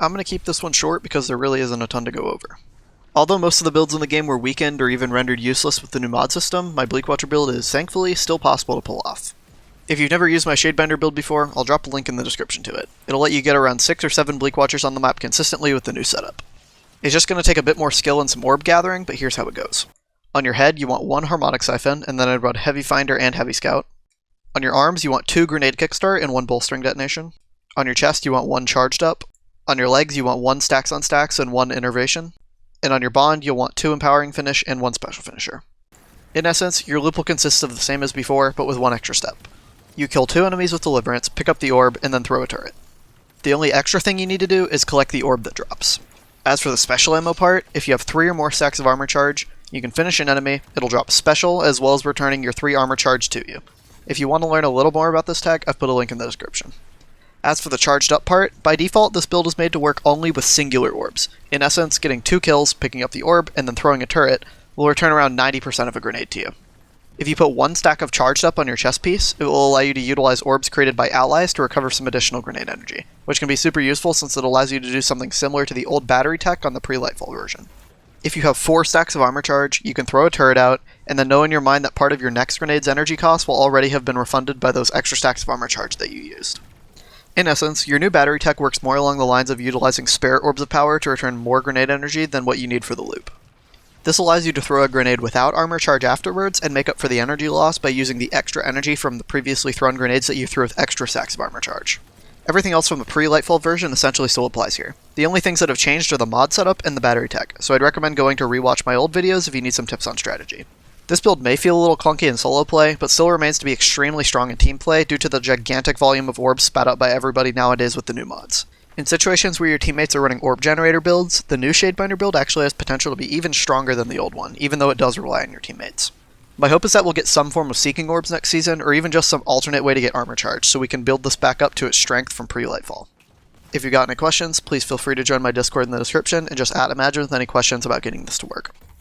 I'm going to keep this one short because there really isn't a ton to go over. Although most of the builds in the game were weakened or even rendered useless with the new mod system, my Bleakwatcher build is thankfully still possible to pull off. If you've never used my Shadebinder build before, I'll drop a link in the description to it. It'll let you get around 6 or 7 Bleakwatchers on the map consistently with the new setup. It's just going to take a bit more skill and some orb gathering, but here's how it goes. On your head, you want 1 Harmonic Siphon, and then I'd run Heavy Finder and Heavy Scout. On your arms, you want 2 Grenade Kickstart and 1 Bolstering Detonation. On your chest, you want 1 Charged Up. On your legs, you want 1 Stacks on Stacks and 1 Innervation. And on your bond, you'll want 2 Empowering Finish and 1 Special Finisher. In essence, your loop will consist of the same as before, but with one extra step. You kill 2 enemies with Deliverance, pick up the orb, and then throw a turret. The only extra thing you need to do is collect the orb that drops. As for the special ammo part, if you have 3 or more stacks of armor charge, you can finish an enemy, it'll drop special, as well as returning your 3 armor charge to you. If you want to learn a little more about this tech, I've put a link in the description. As for the charged up part, by default this build is made to work only with singular orbs. In essence, getting 2 kills, picking up the orb, and then throwing a turret will return around 90% of a grenade to you. If you put 1 stack of charged up on your chest piece, it will allow you to utilize orbs created by allies to recover some additional grenade energy, which can be super useful since it allows you to do something similar to the old battery tech on the pre-Lightfall version. If you have 4 stacks of armor charge, you can throw a turret out, and then know in your mind that part of your next grenade's energy cost will already have been refunded by those extra stacks of armor charge that you used. In essence, your new battery tech works more along the lines of utilizing spare orbs of power to return more grenade energy than what you need for the loop. This allows you to throw a grenade without armor charge afterwards and make up for the energy loss by using the extra energy from the previously thrown grenades that you threw with extra stacks of armor charge. Everything else from the pre-Lightfall version essentially still applies here. The only things that have changed are the mod setup and the battery tech, so I'd recommend going to rewatch my old videos if you need some tips on strategy. This build may feel a little clunky in solo play, but still remains to be extremely strong in team play due to the gigantic volume of orbs spat out by everybody nowadays with the new mods. In situations where your teammates are running orb generator builds, the new Shadebinder build actually has potential to be even stronger than the old one, even though it does rely on your teammates. My hope is that we'll get some form of seeking orbs next season, or even just some alternate way to get armor charge, so we can build this back up to its strength from pre-Lightfall. If you've got any questions, please feel free to join my Discord in the description, and just @Imagine with any questions about getting this to work.